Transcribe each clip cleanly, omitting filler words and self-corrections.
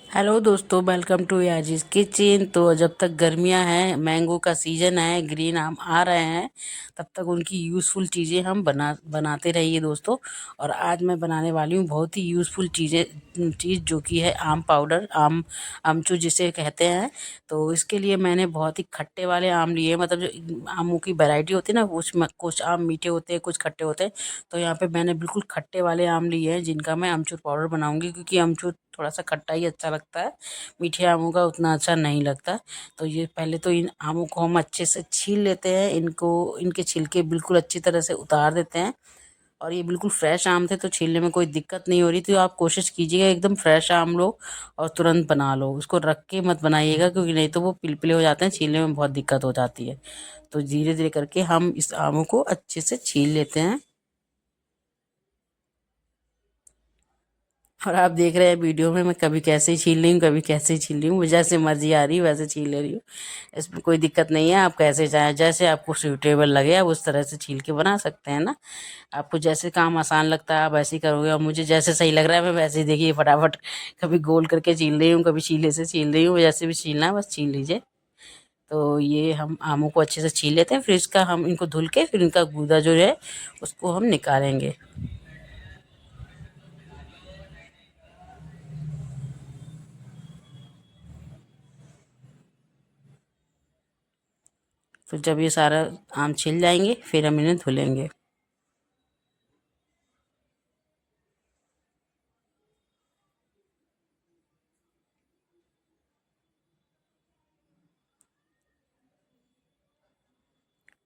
Hello दोस्तों, welcome to याजीज kitchen. तो जब तक गर्मियां हैं, मैंगो का सीजन है, ग्रीन आम आ रहे हैं, तब तक उनकी यूज़फुल चीज़ें हम बनाते रहिए दोस्तों। और आज मैं बनाने वाली हूँ बहुत ही यूज़फुल चीज़ जो कि है आम पाउडर, आमचूर जिसे कहते हैं। तो इसके लिए मैंने बहुत ही खट्टे वाले आम लिए हैं। मतलब जो आमों की वैरायटी होती है ना, उसमें कुछ आम मीठे होते हैं, कुछ खट्टे होते हैं। तो यहाँ पे मैंने बिल्कुल खट्टे वाले आम लिए हैं, जिनका मैं आमचूर पाउडर बनाऊंगी, क्योंकि आमचूर थोड़ा सा खट्टा ही अच्छा लगता है, मीठे आमों का उतना अच्छा नहीं लगता। तो ये पहले तो इन आमों को हम अच्छे से छील लेते हैं, इनको इनके छिलके बिल्कुल अच्छी तरह से उतार देते हैं। और ये बिल्कुल फ्रेश आम थे, तो छीलने में कोई दिक्कत नहीं हो रही। तो आप कोशिश कीजिएगा एकदम फ्रेश आम लो और तुरंत बना लो, उसको रख के मत बनाइएगा, क्योंकि नहीं तो वो पिलपिले हो जाते हैं, छीलने में बहुत दिक्कत हो जाती है। तो धीरे धीरे करके हम इस आमों को अच्छे से छील लेते हैं। और आप देख रहे हैं वीडियो में मैं कभी कैसे ही छील रही हूँ, कभी कैसे ही छील रही हूँ, मुझे जैसे मर्जी आ रही है वैसे छील ले रही हूँ। इसमें कोई दिक्कत नहीं है, आप कैसे चाहें, जैसे आपको सूटेबल लगे आप उस तरह से छील के बना सकते हैं ना। आपको जैसे काम आसान लगता है आप वैसे ही करोगे, और मुझे जैसे सही लग रहा है मैं वैसे ही, देखिए फटाफट कभी गोल करके छील रही हूँ, कभी छीले से छील रही हूँ, जैसे भी छीलना है बस छील लीजिए। तो ये हम आमों को अच्छे से छील लेते हैं, फिर इसका हम इनको धुल के फिर इनका गूदा जो है उसको हम निकालेंगे। फिर जब ये सारा आम छिल जाएंगे फिर हम इन्हें धुलेंगे।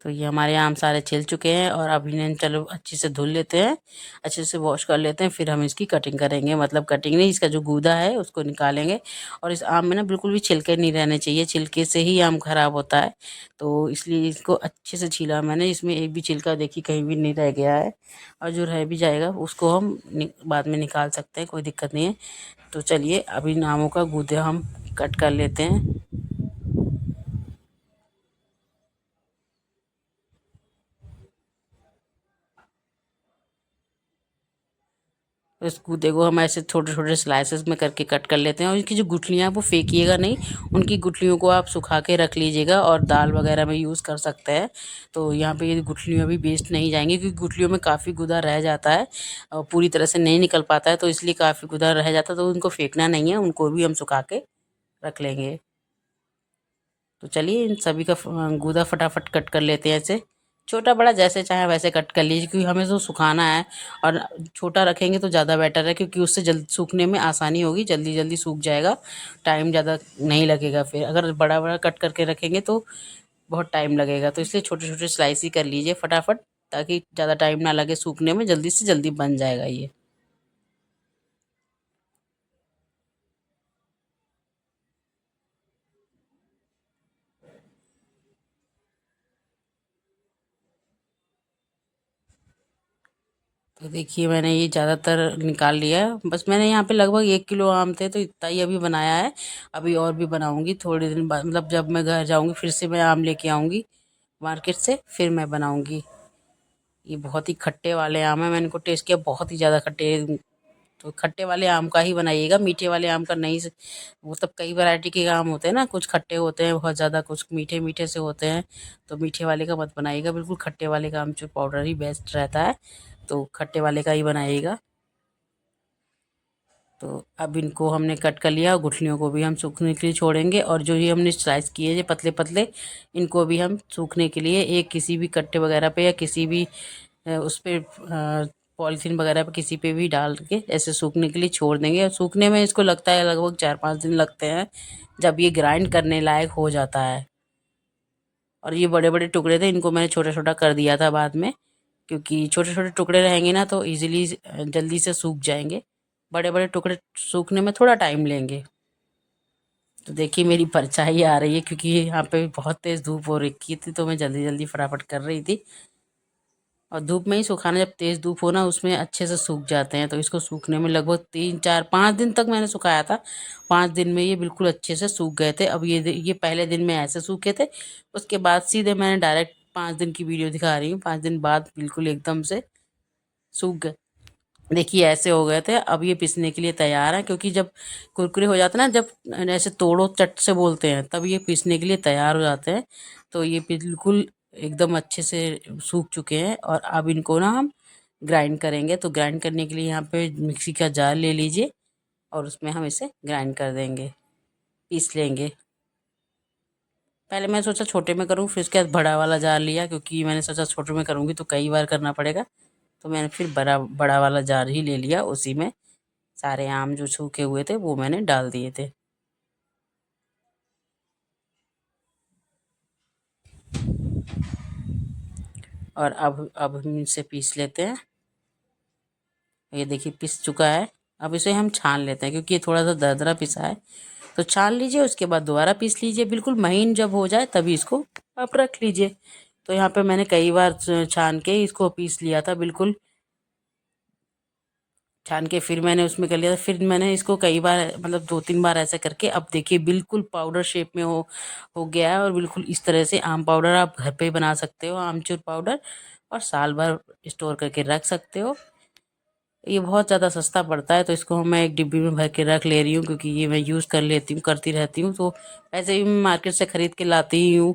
तो ये हमारे आम सारे छिल चुके हैं, और अब इन्हें चलो अच्छे से धुल लेते हैं, अच्छे से वॉश कर लेते हैं, फिर हम इसकी कटिंग करेंगे। मतलब कटिंग नहीं, इसका जो गूदा है उसको निकालेंगे। और इस आम में ना बिल्कुल भी छिलके नहीं रहने चाहिए, छिलके से ही आम खराब होता है। तो इसलिए इसको अच्छे से छीला मैंने, इसमें एक भी छिलका देखिए कहीं भी नहीं रह गया है। और जो रह भी जाएगा उसको हम बाद में निकाल सकते हैं, कोई दिक्कत नहीं है। तो चलिए अब इन आमों का गूदा हम कट कर लेते हैं। तो इस गूदे को हम ऐसे छोटे छोटे स्लाइसेस में करके कट कर लेते हैं। और इनकी जो गुठलियाँ हैं वो फेंकिएगा नहीं, उनकी गुठलियों को आप सुखा के रख लीजिएगा और दाल वगैरह में यूज़ कर सकते हैं। तो यहाँ पे ये गुठलियाँ भी वेस्ट नहीं जाएंगी, क्योंकि गुठलियों में काफ़ी गुदा रह जाता है और पूरी तरह से नहीं निकल पाता है, तो इसलिए काफ़ी गुदा रह जाता है, तो उनको फेंकना नहीं है, उनको भी हम सुखा के रख लेंगे। तो चलिए इन सभी का गूदा फटाफट कट कर लेते हैं ऐसे, छोटा बड़ा जैसे चाहे वैसे कट कर लीजिए, क्योंकि हमें तो सुखाना है। और छोटा रखेंगे तो ज़्यादा बेटर है, क्योंकि उससे जल्द सूखने में आसानी होगी, जल्दी जल्दी सूख जाएगा, टाइम ज़्यादा नहीं लगेगा। फिर अगर बड़ा बड़ा कट करके रखेंगे तो बहुत टाइम लगेगा, तो इसलिए छोटे छोटे स्लाइस ही कर लीजिए फटाफट, ताकि ज़्यादा टाइम ना लगे सूखने में, जल्दी से जल्दी बन जाएगा ये। तो देखिए मैंने ये ज़्यादातर निकाल लिया है, बस मैंने यहाँ पे लगभग 1 किलो आम थे, तो इतना ही अभी बनाया है। अभी और भी बनाऊंगी थोड़े दिन बाद, मतलब जब मैं घर जाऊंगी फिर से मैं आम लेके आऊंगी मार्केट से, फिर मैं बनाऊंगी। ये बहुत ही खट्टे वाले आम है, मैंने इनको टेस्ट किया, बहुत ही ज़्यादा खट्टे। तो खट्टे वाले आम का ही बनाइएगा, मीठे वाले आम का नहीं। वो तब कई वैरायटी के आम होते हैं ना, कुछ खट्टे होते हैं बहुत ज़्यादा, कुछ मीठे मीठे से होते हैं। तो मीठे वाले का मत बनाइएगा, बिल्कुल खट्टे वाले का आमचूर पाउडर ही बेस्ट रहता है। तो खट्टे वाले का ही बनाइएगा। तो अब इनको हमने कट कर लिया, गुठलियों को भी हम सूखने के लिए छोड़ेंगे, और जो ये हमने स्लाइस किए जो पतले पतले, इनको भी हम सूखने के लिए एक किसी भी कट्टे वगैरह पे या किसी भी उस पे पॉलीथीन वगैरह पे किसी पे भी डाल के ऐसे सूखने के लिए छोड़ देंगे। और सूखने में इसको लगता है लगभग 4-5 दिन लगते हैं, जब ये ग्राइंड करने लायक हो जाता है। और ये बड़े बड़े टुकड़े थे, इनको मैंने छोटा छोटा कर दिया था बाद में, क्योंकि छोटे छोटे टुकड़े रहेंगे ना तो इजीली जल्दी से सूख जाएंगे, बड़े बड़े टुकड़े सूखने में थोड़ा टाइम लेंगे। तो देखिए मेरी परछाई आ रही है, क्योंकि यहाँ पे बहुत तेज़ धूप हो रखी थी, तो मैं जल्दी जल्दी फटाफट कर रही थी। और धूप में ही सुखाना, जब तेज़ धूप हो ना उसमें अच्छे से सूख जाते हैं। तो इसको सूखने में लगभग 3-4-5 दिन तक मैंने सुखाया था। 5 दिन में ये बिल्कुल अच्छे से सूख गए थे। अब ये पहले दिन में ऐसे सूखे थे, उसके बाद सीधे मैंने डायरेक्ट 5 दिन की वीडियो दिखा रही हूँ, 5 दिन बाद बिल्कुल एकदम से सूख गए। देखिए ऐसे हो गए थे। अब ये पीसने के लिए तैयार है, क्योंकि जब कुरकुरे हो जाते हैं ना, जब ऐसे तोड़ो चट से बोलते हैं, तब ये पीसने के लिए तैयार हो जाते हैं। तो ये बिल्कुल एकदम अच्छे से सूख चुके हैं, और अब इनको ना हम ग्राइंड करेंगे। तो ग्राइंड करने के लिए यहाँ पे मिक्सी का जार ले लीजिए, और उसमें हम इसे ग्राइंड कर देंगे, पीस लेंगे। पहले मैं सोचा छोटे में करूँ, फिर उसके बाद बड़ा वाला जार लिया, क्योंकि मैंने सोचा छोटे में करूँगी तो कई बार करना पड़ेगा। तो मैंने फिर बड़ा बड़ा वाला जार ही ले लिया। उसी में सारे आम जो सूखे हुए थे वो मैंने डाल दिए थे। और अब हम इसे पीस लेते हैं। ये देखिए पिस चुका है। अब इसे हम छान लेते हैं, क्योंकि ये थोड़ा सा दरदरा पिसा है। तो छान लीजिए, उसके बाद दोबारा पीस लीजिए। बिल्कुल महीन जब हो जाए तभी इसको आप रख लीजिए। तो यहाँ पे मैंने कई बार छान के इसको पीस लिया था। बिल्कुल छान के फिर मैंने उसमें कर लिया था। फिर मैंने इसको कई बार, मतलब 2-3 बार ऐसे करके, अब देखिए बिल्कुल पाउडर शेप में हो गया है। और बिल्कुल इस तरह से आम पाउडर आप घर पे ही बना सकते हो, आमचूर पाउडर, और साल भर स्टोर करके रख सकते हो। ये बहुत ज़्यादा सस्ता पड़ता है, तो इसको मैं एक डिब्बी में भर के रख ले रही हूँ, क्योंकि ये मैं यूज़ कर लेती हूँ, करती रहती हूँ। तो ऐसे ही मैं मार्केट से ख़रीद के लाती ही हूँ।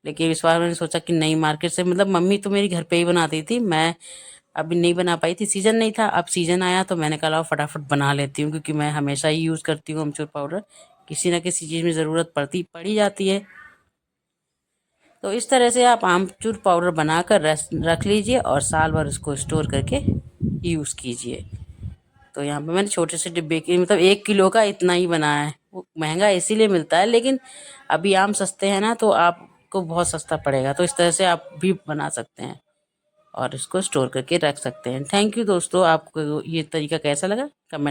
लेकिन इस बार मैंने सोचा कि नहीं, मार्केट से, मतलब मम्मी तो मेरी घर पे ही बनाती थी, मैं अभी नहीं बना पाई थी, सीज़न नहीं था। अब सीज़न आया तो मैंने कहा लाओ फटाफट बना लेती हूँ, क्योंकि मैं हमेशा ही यूज़ करती हूँ अमचूर पाउडर। किसी न किसी चीज़ में ज़रूरत पड़ी जाती है। तो इस तरह से आप आमचूर पाउडर बनाकर रख लीजिए, और साल भर उसको स्टोर करके यूज़ कीजिए। तो यहाँ पे मैंने छोटे से डिब्बे की, मतलब 1 किलो का इतना ही बनाया है। वो महंगा इसीलिए मिलता है, लेकिन अभी आम सस्ते हैं ना, तो आपको बहुत सस्ता पड़ेगा। तो इस तरह से आप भी बना सकते हैं, और इसको स्टोर करके रख सकते हैं। थैंक यू दोस्तों, आपको ये तरीका कैसा लगा कमेंट